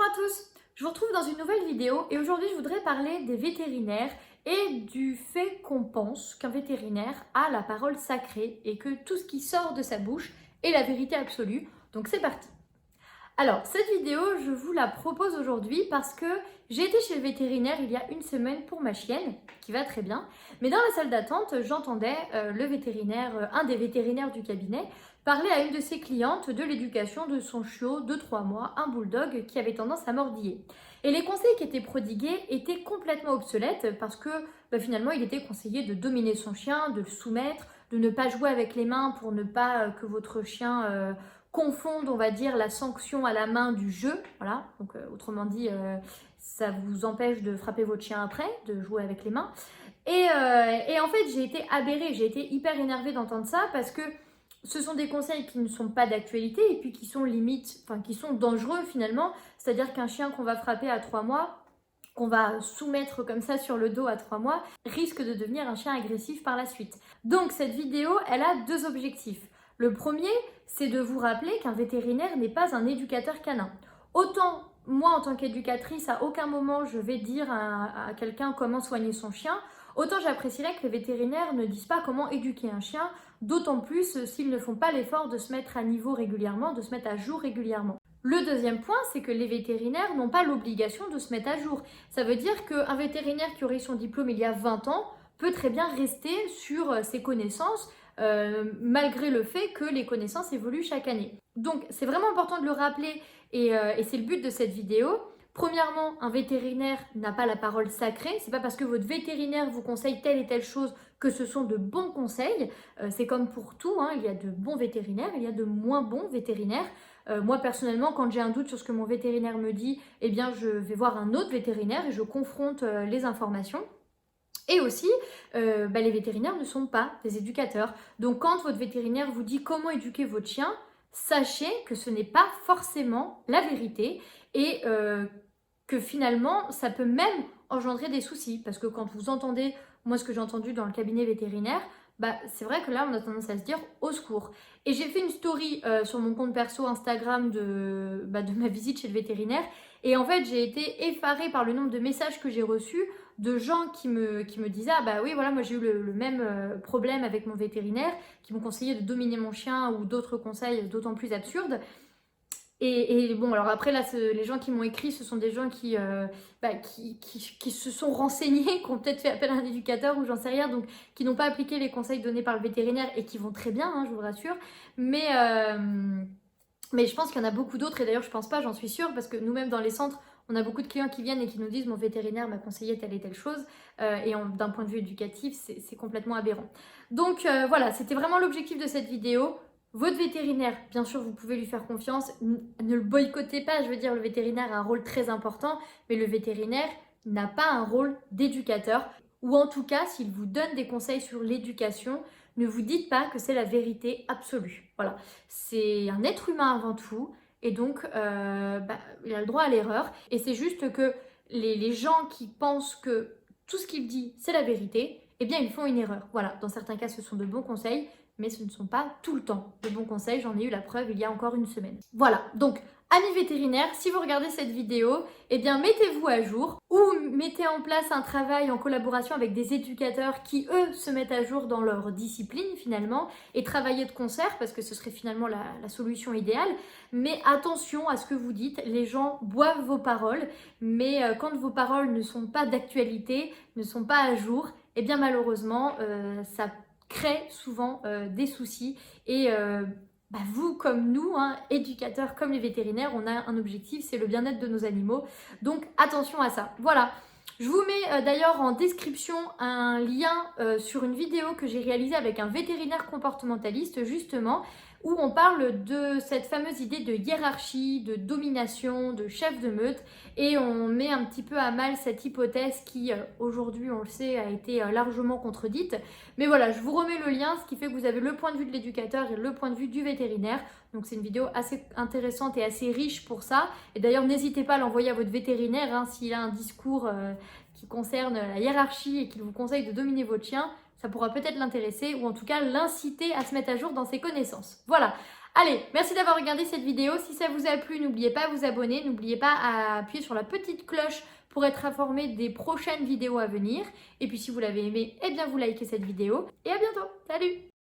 à tous, je vous retrouve dans une nouvelle vidéo et aujourd'hui je voudrais parler des vétérinaires et du fait qu'on pense qu'un vétérinaire a la parole sacrée et que tout ce qui sort de sa bouche est la vérité absolue. Donc c'est parti. Alors cette vidéo je vous la propose aujourd'hui parce que j'ai été chez le vétérinaire il y a une semaine pour ma chienne qui va très bien, mais dans la salle d'attente j'entendais le vétérinaire, un des vétérinaires du cabinet parler à une de ses clientes de l'éducation de son chiot de 3 mois, un bulldog qui avait tendance à mordiller. Et les conseils qui étaient prodigués étaient complètement obsolètes parce que finalement il était conseillé de dominer son chien, de le soumettre, de ne pas jouer avec les mains pour ne pas que votre chien confonde, on va dire, la sanction à la main du jeu. Voilà, donc autrement dit, ça vous empêche de frapper votre chien après, de jouer avec les mains. Et en fait, j'ai été aberrée, j'ai été hyper énervée d'entendre ça parce que ce sont des conseils qui ne sont pas d'actualité et puis qui sont limite, enfin qui sont dangereux finalement. C'est-à-dire qu'un chien qu'on va frapper à 3 mois, qu'on va soumettre comme ça sur le dos à 3 mois, risque de devenir un chien agressif par la suite. Donc cette vidéo, elle a deux objectifs. Le premier, c'est de vous rappeler qu'un vétérinaire n'est pas un éducateur canin. Autant moi, en tant qu'éducatrice, à aucun moment je vais dire à quelqu'un comment soigner son chien, autant j'apprécierais que les vétérinaires ne disent pas comment éduquer un chien, d'autant plus s'ils ne font pas l'effort de se mettre à niveau régulièrement, de se mettre à jour régulièrement. Le deuxième point, c'est que les vétérinaires n'ont pas l'obligation de se mettre à jour. Ça veut dire qu'un vétérinaire qui aurait eu son diplôme il y a 20 ans peut très bien rester sur ses connaissances, malgré le fait que les connaissances évoluent chaque année. Donc c'est vraiment important de le rappeler et c'est le but de cette vidéo. Premièrement, un vétérinaire n'a pas la parole sacrée. C'est pas parce que votre vétérinaire vous conseille telle et telle chose que ce sont de bons conseils. C'est comme pour tout, hein. Il y a de bons vétérinaires, il y a de moins bons vétérinaires. Moi personnellement, quand j'ai un doute sur ce que mon vétérinaire me dit, eh bien je vais voir un autre vétérinaire et je confronte les informations. Et aussi, les vétérinaires ne sont pas des éducateurs. Donc quand votre vétérinaire vous dit comment éduquer votre chien, sachez que ce n'est pas forcément la vérité et que finalement, ça peut même engendrer des soucis. Parce que quand vous entendez, moi ce que j'ai entendu dans le cabinet vétérinaire, c'est vrai que là on a tendance à se dire au secours. Et j'ai fait une story sur mon compte perso Instagram de ma visite chez le vétérinaire. Et en fait, j'ai été effarée par le nombre de messages que j'ai reçus de gens qui me disaient « Ah bah oui, voilà, moi j'ai eu le même problème avec mon vétérinaire, qui m'ont conseillé de dominer mon chien ou d'autres conseils d'autant plus absurdes. » Et bon, alors après là, les gens qui m'ont écrit, ce sont des gens qui se sont renseignés, qui ont peut-être fait appel à un éducateur ou j'en sais rien, donc qui n'ont pas appliqué les conseils donnés par le vétérinaire et qui vont très bien, hein, je vous rassure. Mais je pense qu'il y en a beaucoup d'autres, et d'ailleurs je pense pas, j'en suis sûre, parce que nous-mêmes dans les centres, on a beaucoup de clients qui viennent et qui nous disent « Mon vétérinaire m'a conseillé telle et telle chose », et d'un point de vue éducatif, c'est complètement aberrant. Donc voilà, c'était vraiment l'objectif de cette vidéo. Votre vétérinaire, bien sûr, vous pouvez lui faire confiance, ne le boycottez pas, je veux dire, le vétérinaire a un rôle très important, mais le vétérinaire n'a pas un rôle d'éducateur, ou en tout cas, s'il vous donne des conseils sur l'éducation, ne vous dites pas que c'est la vérité absolue. Voilà, c'est un être humain avant tout, et donc il a le droit à l'erreur, et c'est juste que les gens qui pensent que tout ce qu'il dit, c'est la vérité, eh bien, ils font une erreur. Voilà, dans certains cas, ce sont de bons conseils, mais ce ne sont pas tout le temps de bons conseils. J'en ai eu la preuve il y a encore une semaine. Voilà, donc amis vétérinaires, si vous regardez cette vidéo, eh bien mettez-vous à jour ou mettez en place un travail en collaboration avec des éducateurs qui, eux, se mettent à jour dans leur discipline finalement et travaillez de concert parce que ce serait finalement la solution idéale. Mais attention à ce que vous dites, les gens boivent vos paroles, mais quand vos paroles ne sont pas d'actualité, ne sont pas à jour, eh bien malheureusement, ça crée souvent des soucis et vous comme nous, hein, éducateurs comme les vétérinaires, on a un objectif, c'est le bien-être de nos animaux. Donc attention à ça. Voilà. Je vous mets d'ailleurs en description un lien sur une vidéo que j'ai réalisée avec un vétérinaire comportementaliste justement, où on parle de cette fameuse idée de hiérarchie, de domination, de chef de meute, et on met un petit peu à mal cette hypothèse qui, aujourd'hui, on le sait, a été largement contredite. Mais voilà, je vous remets le lien, ce qui fait que vous avez le point de vue de l'éducateur et le point de vue du vétérinaire. Donc c'est une vidéo assez intéressante et assez riche pour ça. Et d'ailleurs, n'hésitez pas à l'envoyer à votre vétérinaire, hein, s'il a un discours qui concerne la hiérarchie et qu'il vous conseille de dominer votre chien. Ça pourra peut-être l'intéresser ou en tout cas l'inciter à se mettre à jour dans ses connaissances. Voilà, Allez, merci d'avoir regardé cette vidéo. Si ça vous a plu, n'oubliez pas de vous abonner, n'oubliez pas à appuyer sur la petite cloche pour être informé des prochaines vidéos à venir. Et puis si vous l'avez aimé, eh bien vous likez cette vidéo. Et à bientôt. Salut!